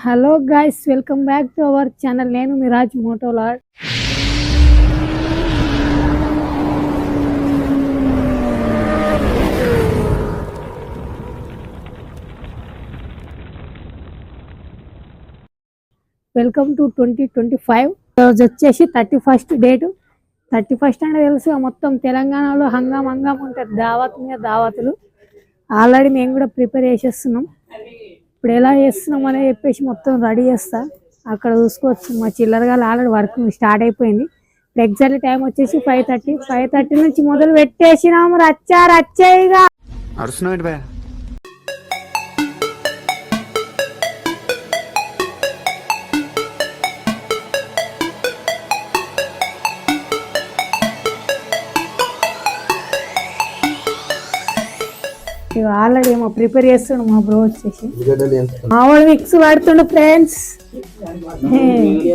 Hello guys, welcome back to our channel. నేను Miraz మోటోలాడ్. Welcome to 2025. రోజు వచ్చేసి 31st డేటు. 31st అంటే తెలుసు, మొత్తం తెలంగాణలో హంగామ్ ఉంటుంది. దావత్ మీద దావతులు ఆల్రెడీ మేము కూడా ప్రిపేర్ చేసేస్తున్నాం. ఇప్పుడు ఎలా చేస్తున్నాం అని చెప్పేసి మొత్తం రెడీ చేస్తా. అక్కడ చూసుకోవచ్చు, మా చిల్లరగా ఆల్రెడీ వర్క్ స్టార్ట్ అయిపోయింది. ఎగ్జాక్ట్ టైం వచ్చేసి 5:30 నుంచి మొదలు పెట్టేసినాము. రచ్చేయిగా ఆల్రెడీ ఏమో ప్రిపేర్ చేస్తుండు మా బ్రో. వచ్చేసి మా వాడు మిక్స్ పడుతుండు ఫ్రెండ్స్.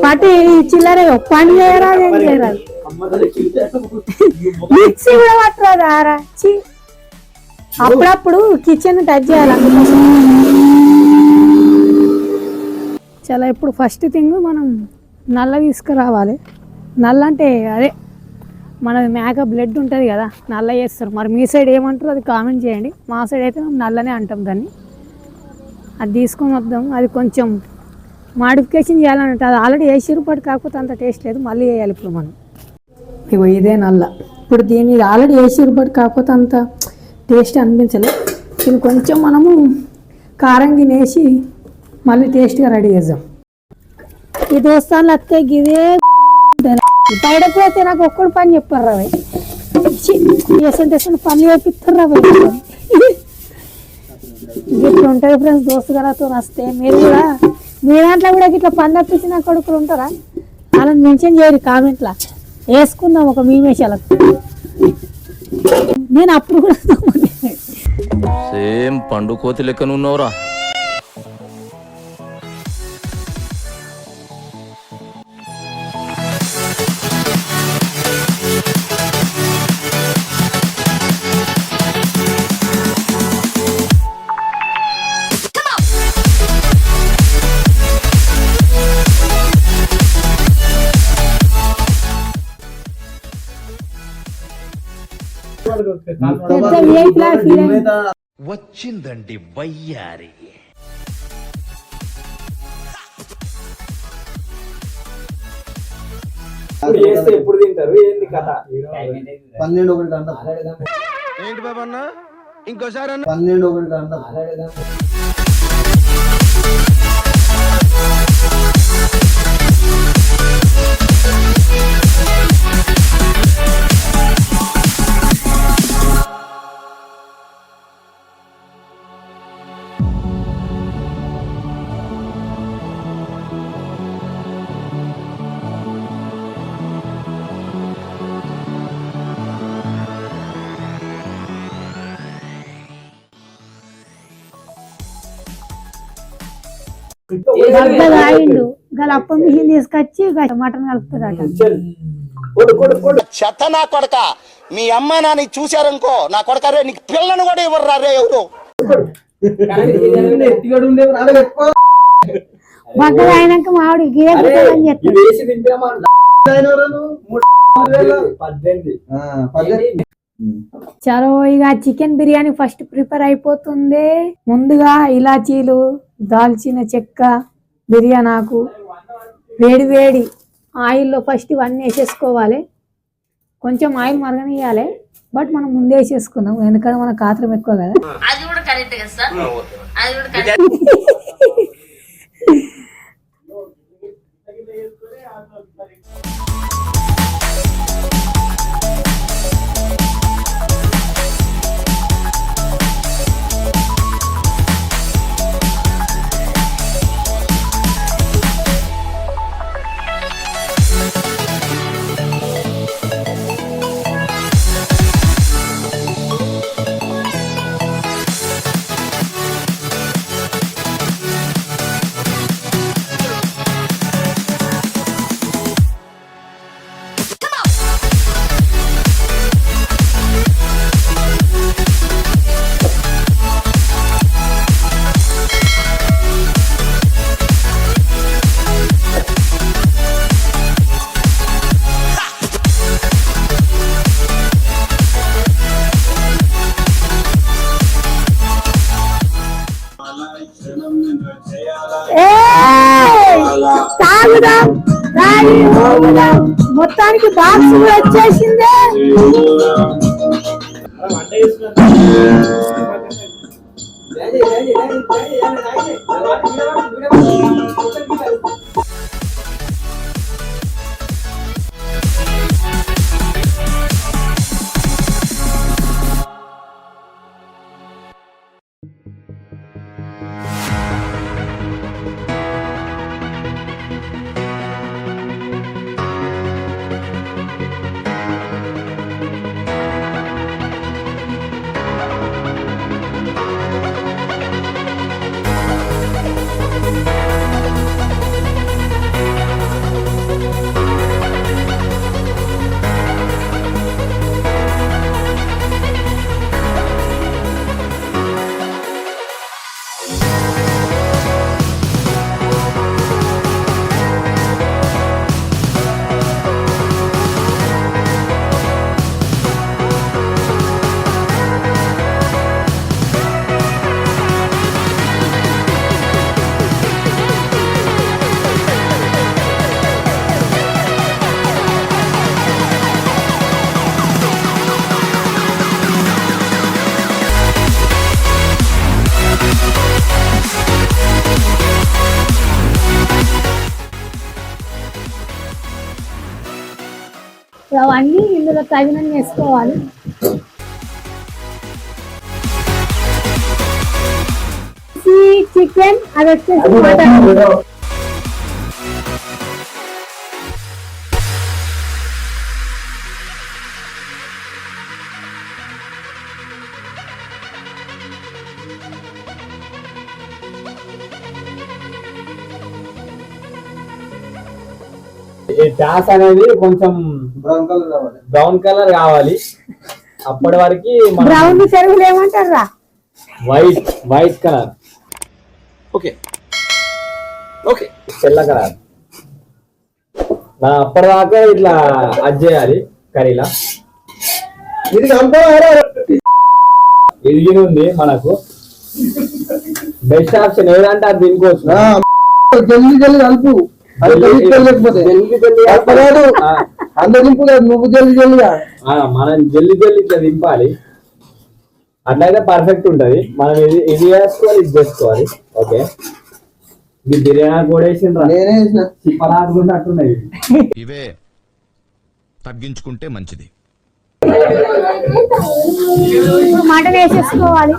పట్టి చిల్లర పని చేయరాదు, ఏం చేయరాదు. మిక్సీ కూడా పట్టరాదు ఆరా. అప్పుడప్పుడు కిచెన్ టచ్ చేయాలి. అందుకోసం చాలా ఇప్పుడు ఫస్ట్ థింగ్ మనం నల్ల తీసుకురావాలి. నల్ల అంటే అదే మనది మేక బ్లడ్ ఉంటుంది కదా, నల్ల చేస్తారు. మరి మీ సైడ్ ఏమంటారు అది కామెంట్ చేయండి. మా సైడ్ అయితే మేము నల్లనే అంటాం దాన్ని. అది తీసుకొని వద్దాం. అది కొంచెం మాడిఫికేషన్ చేయాలంటే అది ఆల్రెడీ వేసిరు, బట్ కాకపోతే అంత టేస్ట్ లేదు, మళ్ళీ వేయాలి. ఇప్పుడు మనం ఇదే నల్ల. ఇప్పుడు దీన్ని ఆల్రెడీ వేసిరు, బట్ కాకపోతే అంత టేస్ట్ అనిపించలేదు. దీన్ని కొంచెం మనము కారం తినేసి మళ్ళీ టేస్ట్గా రెడీ చేద్దాం. ఈ దోస్తాన్లు అత్తే ఇదే బయటకు పోతే నాకు ఒక్కడు పని చెప్పారు రావే. పని చేపిస్తారు రావే. ఇట్లా ఉంటుంది ఫ్రెండ్స్, దోస్తు గారితో వస్తే. మీరు కూడా మీ దాంట్లో కూడా ఇట్లా పని తప్పించిన కొడుకులు ఉంటారా? అలా మెన్షన్ చేయరు కామెంట్లా. వేసుకుందాం ఒక మీమేషాలకు. నేను అప్పుడు కూడా సేమ్ పండు కోతి లెక్కన ఉన్నావురా. వచ్చిందండి వయ్యారి. ఎప్పుడు తింటారు? ఏంది కథ? 12 గంట. ఏంటి బాబా అన్న, ఇంకోసారి 12 గంట. ఆయిండు గల అప్పం మిషన్ తీసుకొచ్చి మటన్ కలుపుతాడట. చెత్త నా కొడక, మీ అమ్మ నాని చూశారనుకో నా కొడక రే, నీకు పిల్లను కూడా ఇవ్వరు రే ఎవరు. బగ్గలు అయినాక మామిడి గీయని చెప్తాడు. చలో ఇక చికెన్ బిర్యానీ ఫస్ట్ ప్రిపేర్ అయిపోతుంది. ముందుగా ఇలాచీలు, దాల్చిన చెక్క, బిర్యానాకు, వేడి ఆయిల్లో ఫస్ట్ ఇవన్నీ వేసేసుకోవాలి. కొంచెం ఆయిల్ మరగనియాలి, బట్ మనం ముందే వేసేసుకున్నాం ఎందుకంటే మన కాత్రం ఎక్కువ కదా. తాగుదాం తాగి ఊగుదాం. మొత్తానికి బాక్స్ వచ్చేసిందే. అవన్నీ ఇందులో తగినన్ని వేసుకోవాలి. చికెన్ అది వచ్చేసి మటన్. ఈ టాస్ అనేది కొంచెం బ్రౌన్ కలర్ కావాలి. అప్పటి వరకు బ్రౌన్ చెరువులు ఏమంటారా? White colour. ఓకే తెల్ల కలర్. మనం అప్పటిదాకా ఇట్లా అది చేయాలి కర్రీలా. ఇది ఇది ఉంది మనకు బెస్ట్ ఆప్షన్ ఏదంటే అది తినుకోవచ్చు. జల్లి జల్లి కలుపు. అది లేకపోతే అంత దింపు లేదు. నువ్వు జల్లి జల్లిగా మనం జల్లి ఇట్లా దింపాలి. అట్లయితే పర్ఫెక్ట్ ఉంటది. మనం ఇది వేసుకోవాలి, ఇది చేసుకోవాలి. ఓకే, ఇది బిర్యానీ కూడా వేసిండ్రా. నేనే వేసిన చిప్పలాడుకున్నట్టున్నది. ఇవే తగ్గించుకుంటే మంచిది. మటన్ వేసేసుకోవాలి.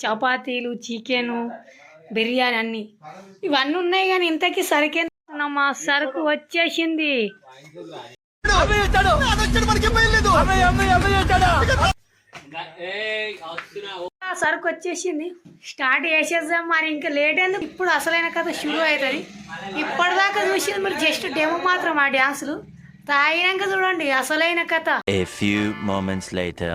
చపాతీలు, చికెను, బిర్యానీ అన్ని ఇవన్నీ ఉన్నాయి. కానీ ఇంతకీ సరికేనా? మా సరుకు వచ్చేసింది. సరుకు వచ్చేసింది. స్టార్ట్ చేసేద్దాం మరి. ఇంకా లేట్ అయింది. ఇప్పుడు అసలైన కథ షురూ అవుతుంది. ఇప్పటిదాకా చూసింది మీరు జస్ట్ డెమో మాత్రం. ఆ డ్యాన్సులు తాగినాక చూడండి అసలైన కథ. A few moments later.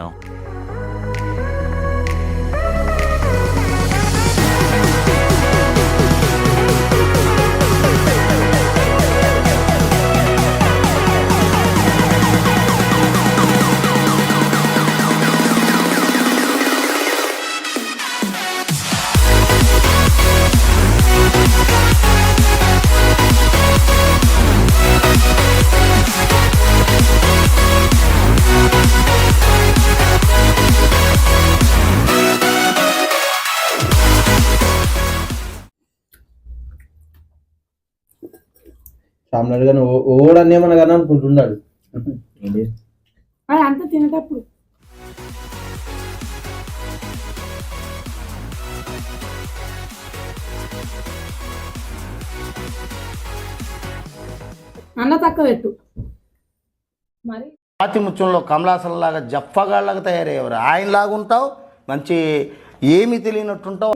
సామ్రాట్ గారు ఓడన్నేమన్నా కానీ అనుకుంటున్నాడు. అది అంతా తినేటప్పుడు అన్న తక్కువ పెట్టు మరి పాతి ముత్యంలో కమలాసంలాగా జఫ్ఫగాళ్ళగా తయారయ్యేవారు. ఆయనలాగా ఉంటావు, మంచి ఏమీ తెలియనట్టుంటావు.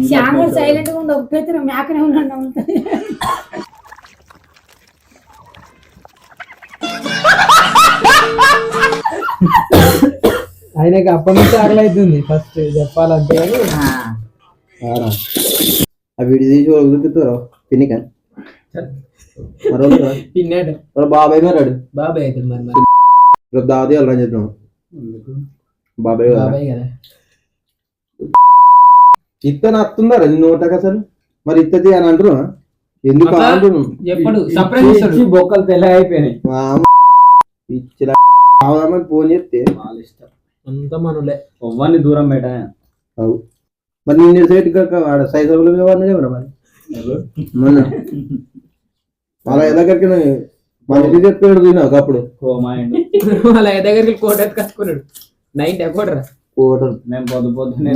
శ్యామ సైలెంట్ గా ఉండి ఒప్పుకైతే మేకనే ఉన్నాడు ఉంటుంది. ఆయనకి అప్పటి నుంచి ఆకలి అవుతుంది ఫస్ట్ చెప్పాలంటే. వీడి తీసి చూపిస్తారు పిన్నిక తిన్నాడు బాబాయ్ మరాడు బాబాయ్ అవుతుంది మరి రేపు దావతి వెళ్ళని చెప్తున్నాం బాబాయ్ బాబాయ్ కదా. ఇత్త నత్తుందారా నీ నోటకు అసలు మరి ఇత్తది అని అంటున్నా ఎందుకు అంటున్నాను ఎప్పుడు సర్ప్రైజ్ బొక్కలు తెల్ల అయిపోయినాయి. కావాలని ఫోన్ చేస్తే అంత మనలే ఒవ్వని దూరం పెట్టా. అవు మరి నేను సైట్ ఆడ సైజులు అన్నాడే మరి మొన్న వాళ్ళ దగ్గరికి మన ఇంటి చెప్పాడు తిన్నావు అప్పుడు వాళ్ళ దగ్గరికి కోట కట్టుకున్నాడు. నైట్ కోటరా కోటలు మేము పొద్దు పొద్దునే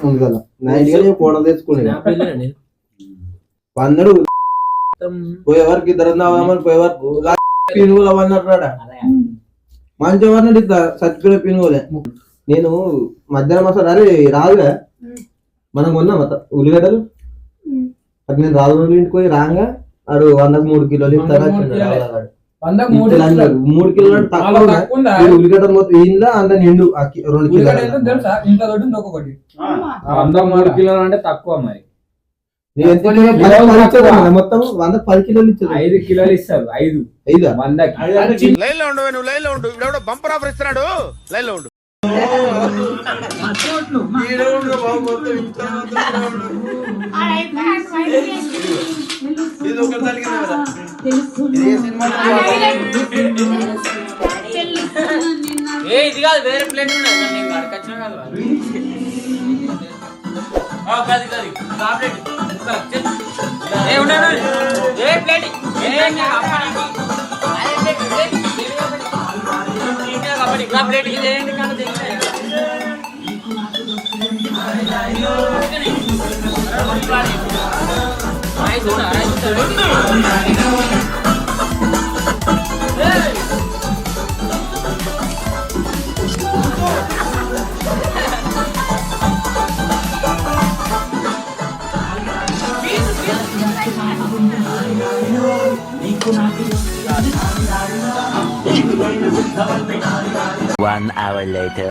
ఉంది కదా నైట్ కోటలు తెచ్చుకున్నాడు అన్నాడు. పోయేవారికి ఇద్దరు దామని పోయేవారు పినుగులు అవన్నట్టున్నాడా మంచి అన్నాడు ఇట్లా చచ్చిపోయిన పినుగులే. నేను మధ్యాహ్నం అసలు అరే రాదుగా మనం కొన్నాం ఉల్లిగడ్డలు అటు నేను రాదు ఇంటికి పోయి రాగా ఆడు 103 కిలోలు ఇస్తారా 3 కిలోలు తక్కువ ఉల్లిగడ్డలు మొత్తం ఇంట్లో అంత నిండు 2 కిలోలు 3 కిలోలు అంటే తక్కువ మరి. మొత్తం 110 కిలోలు ఇచ్చారు. 5 కిలోలు ఇస్తారు. 5 100కి లైన్ లో ఉండు, నువ్వు లైన్ లో ఉండు. ఇప్పుడు బంపర్ ఆఫర్ ఇస్తున్నాడు, లైన్ లో ఉండు. ఇది కాదు వేరే ప్లేట్ One hour later.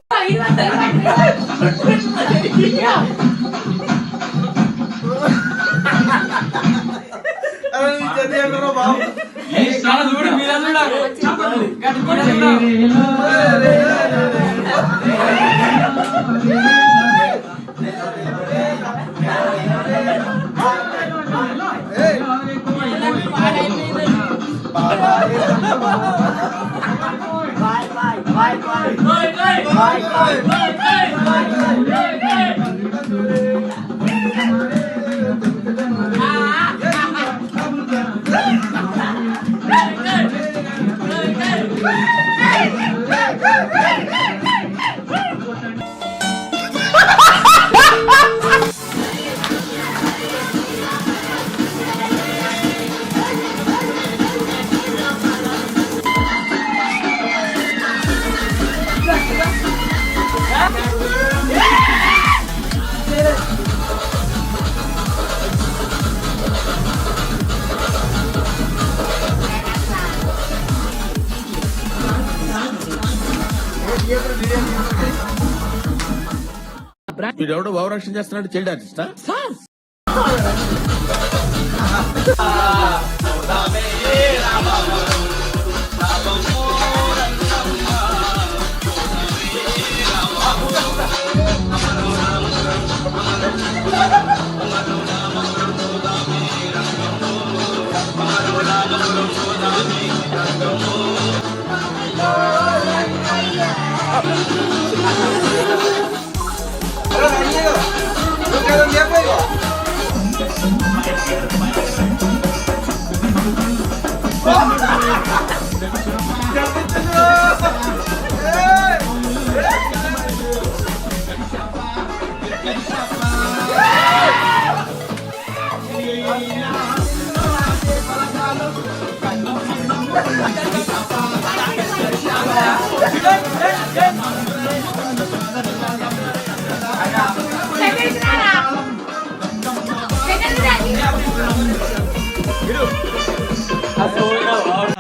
వీడెవడో భావరక్షణ చేస్తున్నాడు, చైల్డ్ ఆర్టిస్టా?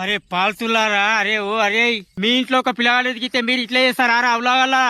అరే పాల్తులారా, అరే ఓ అరే, మీ ఇంట్లో ఒక పిల్లగాడు ఎదిగితే మీరు ఇట్లా చేస్తారా? అవలాగల్లా